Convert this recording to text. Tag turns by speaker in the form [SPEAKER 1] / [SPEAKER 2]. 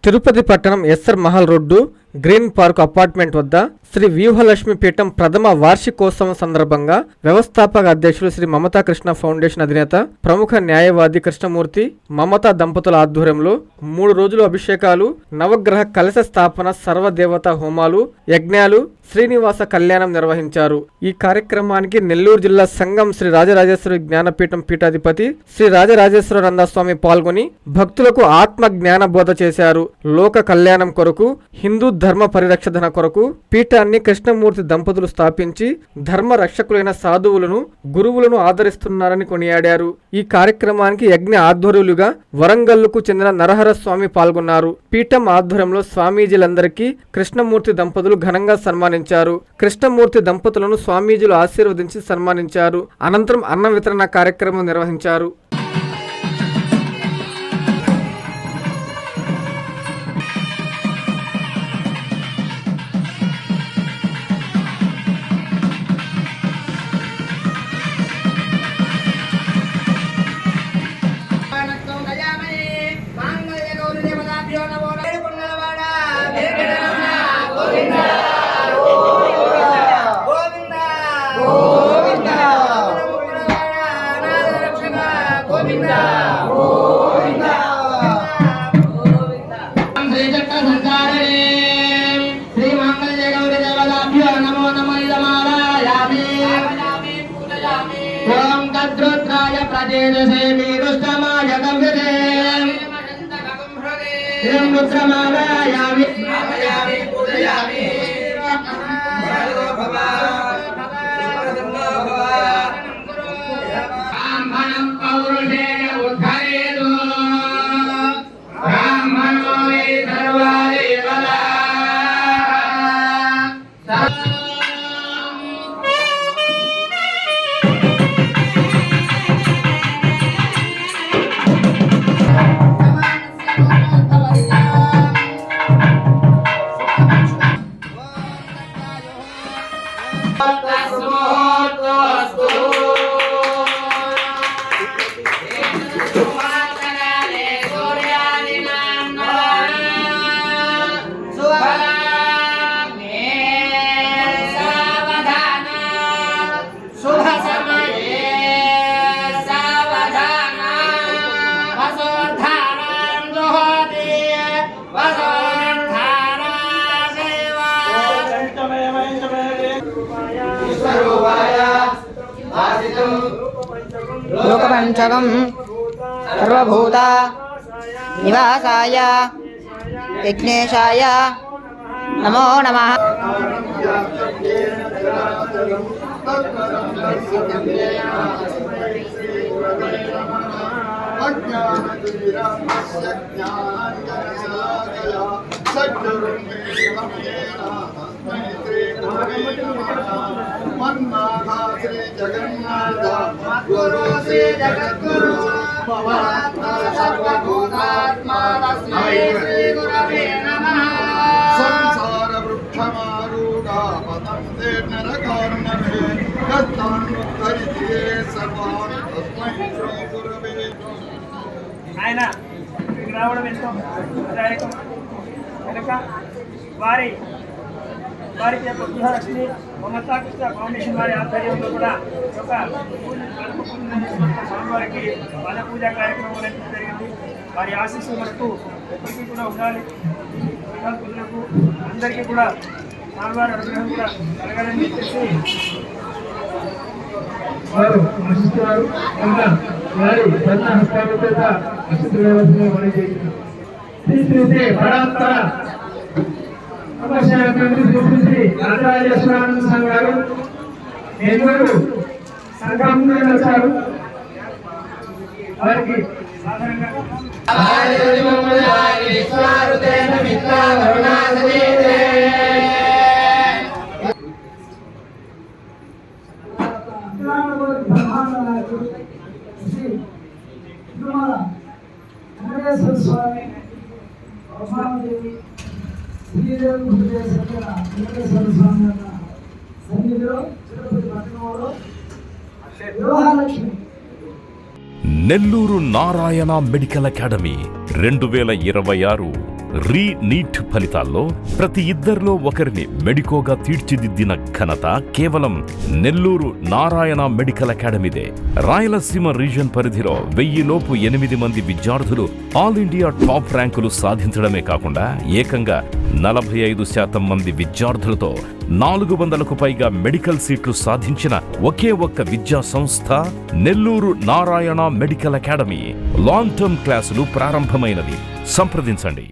[SPEAKER 1] తిరుపతి పట్టణం SR Mahal road green park apartment వద్ద శ్రీ వ్యూహలక్ష్మి పీఠం ప్రథమ వార్షికోత్సవం సందర్భంగా వ్యవస్థాపక అధ్యక్షులు శ్రీ మమతా కృష్ణ ఫౌండేషన్ అధినేత ప్రముఖ న్యాయవాది కృష్ణమూర్తి మమతా దంపతుల ఆధ్వర్యంలో 3 రోజులు అభిషేకాలు, నవగ్రహ కలశ స్థాపన, సర్వదేవతా హోమాలు, యజ్ఞాలు, శ్రీనివాస కళ్యాణం నిర్వహించారు. ఈ కార్యక్రమానికి నెల్లూరు జిల్లా సంఘం శ్రీ రాజరాజేశ్వరి జ్ఞానపీఠం పీఠాధిపతి శ్రీ రాజరాజేశ్వరానంద స్వామి పాల్గొని భక్తులకు ఆత్మ జ్ఞాన బోధ చేశారు. లోక కళ్యాణం కొరకు, హిందూ ధర్మ పరిరక్షణ కొరకు పీఠాన్ని కృష్ణమూర్తి దంపతులు స్థాపించి ధర్మ రక్షకులైన సాధువులను, గురువులను ఆదరిస్తున్నారని కొనియాడారు. ఈ కార్యక్రమానికి యజ్ఞ ఆధ్వర్యులుగా వరంగల్లుకు చెందిన నరహర స్వామి పాల్గొన్నారు. పీఠం ఆధ్వర్యంలో స్వామీజీలందరికీ కృష్ణమూర్తి దంపతులు ఘనంగా సన్మానించారు. కృష్ణమూర్తి దంపతులను స్వామీజీలు ఆశీర్వదించి సన్మానించారు. అనంతరం అన్న వితరణ కార్యక్రమం నిర్వహించారు.
[SPEAKER 2] లోకపంచకం సర్వభూత నివాసాయ విఘ్నేశాయ నమో నమః.
[SPEAKER 3] జగన్నాథ గురు శ్రీ జగద్గురు సర్వభూతాత్మా తస్మై శ్రీ గురవే నమః. సంసార వృక్షమారూఢ పతంతే నరకార్ణవే కర్తానుద్ధరితే సర్వాన్ తస్మై శ్రీ గురవే.
[SPEAKER 4] ఆయన రావడం ఎంతో ప్రదాయకం కనుక వారికి యొక్క వ్యూహలక్ష్మి మమతా కృష్ణ ఫౌండేషన్ వారి ఆధ్వర్యంలో కూడా ఒక స్వామివారికి పాద పూజా కార్యక్రమం అనేది జరిగింది. వారి ఆశీస్సులు మనకు ఎప్పటికీ కూడా ఉండాలి. విద్యార్థులకు అందరికీ కూడా స్వామివారి అనుగ్రహం కూడా కలగాలని చెప్పేసి
[SPEAKER 5] వారు ఆశిస్తున్నారు. కనుక వారి సన్న హస్తాలతో అక్షితులు మనం చేస్తున్నారు. శ్రీ పరాత్పర శ్రీ రాజరాజేశ్వరానంద స్వామి గారు నెల్లూరు సంఘం నుండి వచ్చారు. వారికి స్వామి
[SPEAKER 6] Nellore Narayana medical academy 2026 NEET ఫలితాల్లో ప్రతి ఇద్దరిలో ఒకరిని మెడికోగా తీర్చిదిద్దిన ఘనత కేవలం నెల్లూరు నారాయణ మెడికల్ అకాడమీదే. రాయలసీమ రీజన్ పరిధిలో 1000 లోపు 8 మంది విద్యార్థులు ఆల్ ఇండియా టాప్ ర్యాంకులు సాధించడమే కాకుండా ఏకంగా 45% మంది విద్యార్థులతో 400కు పైగా మెడికల్ సీట్లు సాధించిన ఒకే ఒక్క విద్యా సంస్థ Nellore Narayana medical academy. Long term క్లాసులు ప్రారంభమైనవి. సంప్రదించండి.